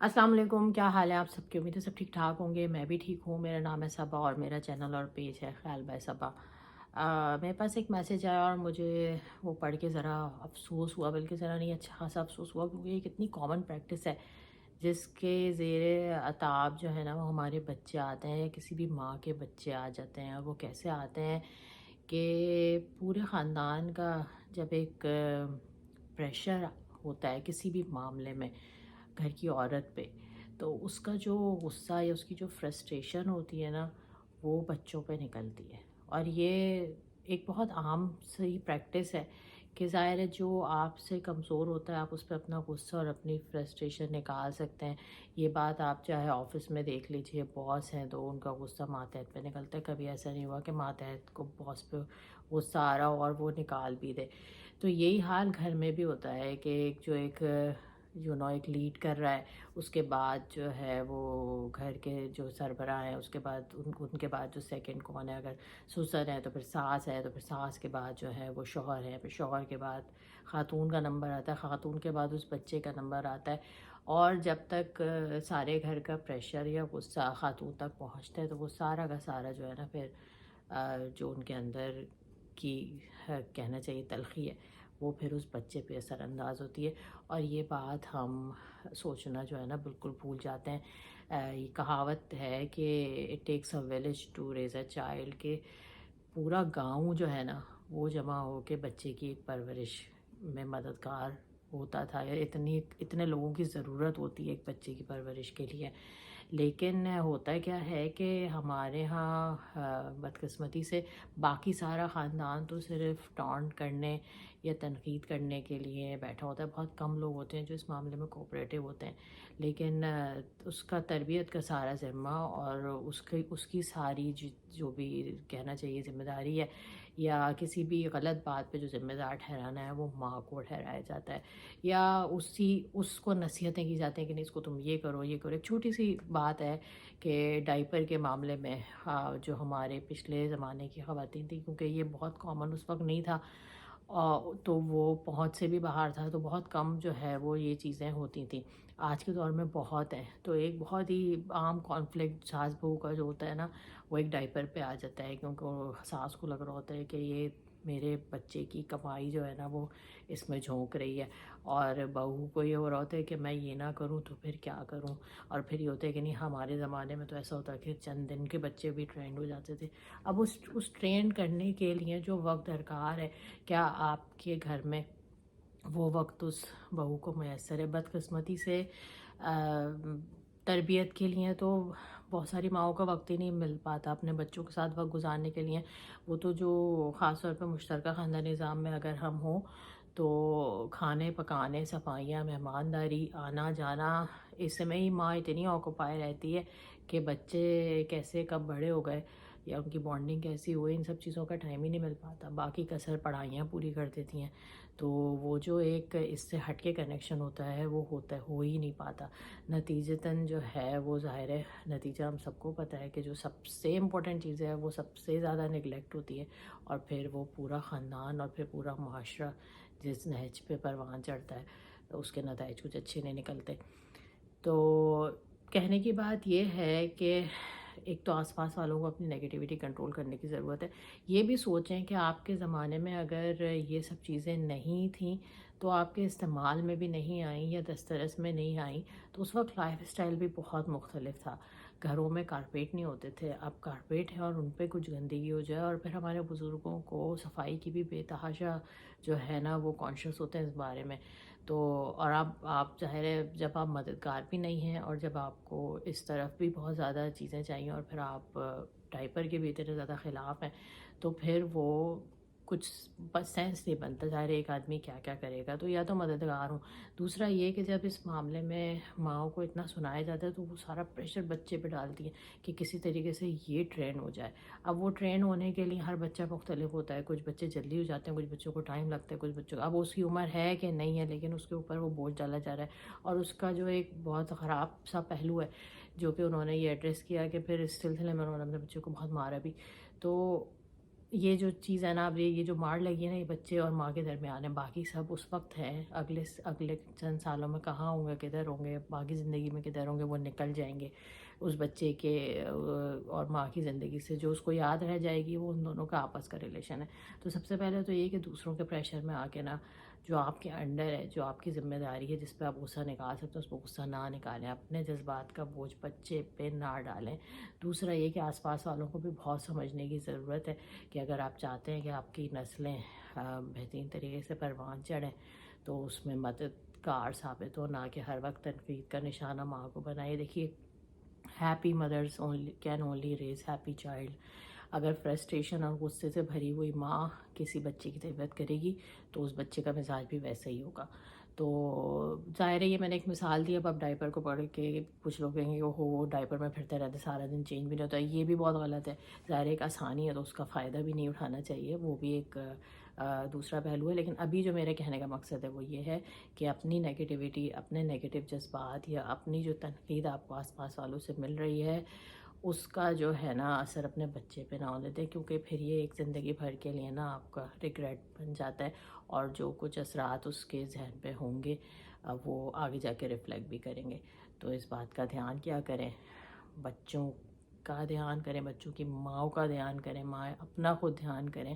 अस्सलाम वालेकुम, क्या हाल है आप सबके। उम्मीद है सब ठीक ठाक होंगे। मैं भी ठीक हूँ। मेरा नाम है सबा और मेरा चैनल और पेज है ख्याल बाय सबा। मेरे पास एक मैसेज आया और मुझे वो पढ़ के ज़रा अफसोस हुआ, बल्कि ज़रा नहीं अच्छा खासा अफसोस हुआ, क्योंकि ये कितनी कॉमन प्रैक्टिस है जिसके ज़ेरे अताब जो है ना वो हमारे बच्चे आते हैं या किसी भी माँ के बच्चे आ जाते हैं। और वो कैसे आते हैं कि पूरे ख़ानदान का जब एक प्रेशर होता है किसी भी मामले में घर की औरत पे, तो उसका जो गुस्सा या उसकी जो फ्रस्ट्रेशन होती है ना वो बच्चों पे निकलती है। और ये एक बहुत आम सी प्रैक्टिस है कि ज़ाहिर है जो आपसे कमज़ोर होता है आप उस पर अपना गुस्सा और अपनी फ्रस्ट्रेशन निकाल सकते हैं। ये बात आप चाहे ऑफिस में देख लीजिए, बॉस हैं तो उनका गुस्सा मातहत पे निकलता है। कभी ऐसा नहीं हुआ कि मातहत को बॉस पे गुस्सा आ रहा हो और वो निकाल भी दे। तो यही हाल घर में भी होता है कि एक एक लीड कर रहा है, उसके बाद जो है वो घर के जो सरबराह हैं, उसके बाद उनके बाद जो सेकंड कौन है, अगर ससुर है तो फिर सास है, तो फिर सास के बाद जो है वो शौहर है, फिर शौहर के बाद खातून का नंबर आता है, खातून के बाद उस बच्चे का नंबर आता है। और जब तक सारे घर का प्रेशर या गुस्सा खातून तक पहुंचता है तो वो सारा का सारा जो है ना फिर जो उनके अंदर की कहना चाहिए तलखी है वो फिर उस बच्चे पे असरअंदाज होती है। और ये बात हम सोचना जो है ना बिल्कुल भूल जाते हैं। ये कहावत है कि it takes a village to raise a child, के पूरा गांव जो है ना वो जमा हो के बच्चे की एक परवरिश में मददगार होता था, या इतने लोगों की ज़रूरत होती है एक बच्चे की परवरिश के लिए। लेकिन होता क्या है कि हमारे यहाँ बदकिस्मती से बाकी सारा ख़ानदान तो सिर्फ टॉन्ट करने या तनकीद करने के लिए बैठा होता है। बहुत कम लोग होते हैं जो इस मामले में कोऑपरेटिव होते हैं। लेकिन उसका तरबियत का सारा ज़िम्मा और उसकी सारी जो भी कहना चाहिए ज़िम्मेदारी है, या किसी भी गलत बात पे जो ज़िम्मेदार ठहराना है वो माँ को ठहराया जाता है, या उसको नसीहतें की जाती हैं कि नहीं इसको तुम ये करो ये करो। एक छोटी सी बात है कि डाइपर के मामले में, हाँ, जो हमारे पिछले ज़माने की ख़वातीन थी, क्योंकि ये बहुत कॉमन उस वक्त नहीं था, तो वो पहुंच से भी बाहर था, तो बहुत कम जो है वो ये चीज़ें होती थी। आज के दौर में बहुत है, तो एक बहुत ही आम कॉन्फ्लिक्ट सास बहू का जो होता है ना वो एक डाइपर पे आ जाता है, क्योंकि वो सास को लग रहा होता है कि ये मेरे बच्चे की कमाई जो है ना वो इसमें झोंक रही है, और बहू को ये हो रहा होता है कि मैं ये ना करूं तो फिर क्या करूं। और फिर ये होता है कि नहीं, हमारे ज़माने में तो ऐसा होता है कि चंद दिन के बच्चे भी ट्रेंड हो जाते थे। अब उस ट्रेन करने के लिए जो वक्त दरकार है, क्या आपके घर में वो वक्त उस बहू को मैसर है? बदकिस्मती से तरबियत के लिए तो बहुत सारी माओं का वक्त ही नहीं मिल पाता अपने बच्चों के साथ वक्त गुजारने के लिए। वो तो जो ख़ास तौर पे मुश्तरका ख़ानदानी निज़ाम में अगर हम हों तो खाने पकाने, सफाइयाँ, मेहमानदारी, आना जाना, इसमें ही माँ इतनी ऑक्यूपाई रहती है कि बच्चे कैसे कब बड़े हो गए या उनकी बॉन्डिंग कैसी हुई, इन सब चीज़ों का टाइम ही नहीं मिल पाता। बाकी कसर पढ़ाइयाँ पूरी कर देती हैं, तो वो जो एक इससे हट के कनेक्शन होता है वो हो ही नहीं पाता। नतीजतन जो है वो ज़ाहिर है, नतीजा हम सबको पता है कि जो सबसे इम्पोर्टेंट चीज़ें है वो सबसे ज़्यादा निगलेक्ट होती है, और फिर वो पूरा ख़ानदान और फिर पूरा माशरा जिस नहज पे परवान चढ़ता है तो उसके नताइज कुछ अच्छे नहीं निकलते। तो कहने की बात ये है कि एक तो आसपास वालों को अपनी नेगेटिविटी कंट्रोल करने की ज़रूरत है। ये भी सोचें कि आपके ज़माने में अगर ये सब चीज़ें नहीं थीं तो आपके इस्तेमाल में भी नहीं आई या दस्तरस में नहीं आई, तो उस वक्त लाइफ स्टाइल भी बहुत मुख्तलिफ था। घरों में कारपेट नहीं होते थे, अब कारपेट है और उन पे कुछ गंदगी हो जाए, और फिर हमारे बुज़ुर्गों को सफाई की भी बेतहाशा जो है ना वो कॉन्शियस होते हैं इस बारे में। तो और आप ज़ाहिर है जब आप मददगार भी नहीं हैं और जब आपको इस तरफ भी बहुत ज़्यादा चीज़ें चाहिए और फिर आप डाइपर के भी इतने ज़्यादा ख़िलाफ़ हैं, तो फिर वो कुछ बस सेंस नहीं बनता। ज़ाहिर है एक आदमी क्या क्या करेगा, तो या तो मददगार हूँ। दूसरा ये कि जब इस मामले में माँओं को इतना सुनाया जाता है तो वो सारा प्रेशर बच्चे पे डालती है कि किसी तरीके से ये ट्रेन हो जाए। अब वो ट्रेन होने के लिए हर बच्चा मुख्तलिफ होता है, कुछ बच्चे जल्दी हो जाते हैं, कुछ बच्चों को टाइम लगता है, कुछ बच्चों अब उसकी उम्र है कि नहीं है, लेकिन उसके ऊपर वो बोझ डाला जा रहा है। और उसका जो एक बहुत ख़राब सा पहलू है जो कि उन्होंने ये एड्रेस किया कि फिर इस सिलसिले में उन्होंने अपने बच्चों को बहुत मारा भी। तो یہ جو چیز ہے نا، اب یہ جو مار لگی ہے نا، یہ بچے اور ماں کے درمیان ہے، باقی سب اس وقت ہے، اگلے چند سالوں میں کہاں ہوں گے، کدھر ہوں گے، باقی زندگی میں کدھر ہوں گے، وہ نکل جائیں گے اس بچے کے اور ماں کی زندگی سے. جو اس کو یاد رہ جائے گی وہ ان دونوں کا آپس کا ریلیشن ہے. تو سب سے پہلے تو یہ کہ دوسروں کے پریشر میں آ کے نا، جو آپ کے انڈر ہے، جو آپ کی ذمہ داری ہے، جس پہ آپ غصہ نکال سکتے ہیں، اس پہ غصہ نہ نکالیں، اپنے جذبات کا بوجھ بچے پہ نہ ڈالیں. دوسرا یہ کہ آس پاس والوں کو بھی بہت سمجھنے کی ضرورت ہے کہ اگر آپ چاہتے ہیں کہ آپ کی نسلیں بہترین طریقے سے پروان چڑھیں تو اس میں مددگار ثابت ہو، نہ کہ ہر وقت تنقید کا نشانہ ماں کو بنائے. دیکھیے، ہیپی مدرس can only raise happy child. اگر فرسٹریشن اور غصے سے بھری ہوئی ماں کسی بچے کی تربیت کرے گی تو اس بچے کا مزاج بھی ویسا ہی ہوگا. تو ظاہر ہے یہ میں نے ایک مثال دی. اب آپ ڈائپر کو پڑھ کے کچھ لوگ کہیں گے وہ ڈائپر میں پھرتے رہتے سارا دن، چینج بھی نہیں ہوتا. یہ بھی بہت غلط ہے. ظاہر ایک آسانی ہے تو اس کا فائدہ بھی نہیں اٹھانا چاہیے، وہ بھی ایک دوسرا پہلو ہے. لیکن ابھی جو میرے کہنے کا مقصد ہے وہ یہ ہے کہ اپنی نیگیٹیوٹی، اپنے نیگیٹو جذبات یا اپنی جو تنقید آپ کو آس پاس والوں سے مل رہی ہے، اس کا جو ہے نا اثر اپنے بچے پہ نہ ہونے دیں، کیونکہ پھر یہ ایک زندگی بھر کے لیے نا آپ کا ریگریٹ بن جاتا ہے، اور جو کچھ اثرات اس کے ذہن پہ ہوں گے وہ آگے جا کے ریفلیکٹ بھی کریں گے. تو اس بات کا دھیان کیا کریں، بچوں کا دھیان کریں، بچوں کی ماؤں کا دھیان کریں، ماں اپنا خود دھیان کریں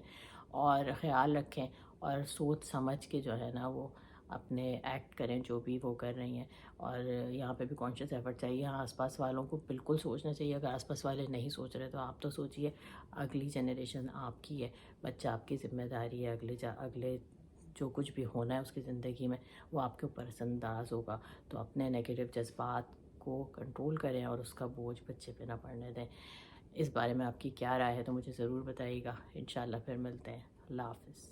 اور خیال رکھیں، اور سوچ سمجھ کے جو ہے نا وہ اپنے ایکٹ کریں جو بھی وہ کر رہی ہیں. اور یہاں پہ بھی کانشیس ایفرٹ چاہیے. ہاں، آس پاس والوں کو بالکل سوچنا چاہیے. اگر آس پاس والے نہیں سوچ رہے تو آپ تو سوچئے. اگلی جنریشن آپ کی ہے، بچہ آپ کی ذمہ داری ہے. اگلے جو کچھ بھی ہونا ہے اس کی زندگی میں وہ آپ کے اوپر اثر انداز ہوگا. تو اپنے نیگیٹو جذبات کو کنٹرول کریں اور اس کا بوجھ بچے پہ نہ پڑنے دیں. اس بارے میں آپ کی کیا رائے ہے تو مجھے ضرور بتائیے گا. انشاءاللہ پھر ملتے ہیں. اللہ حافظ.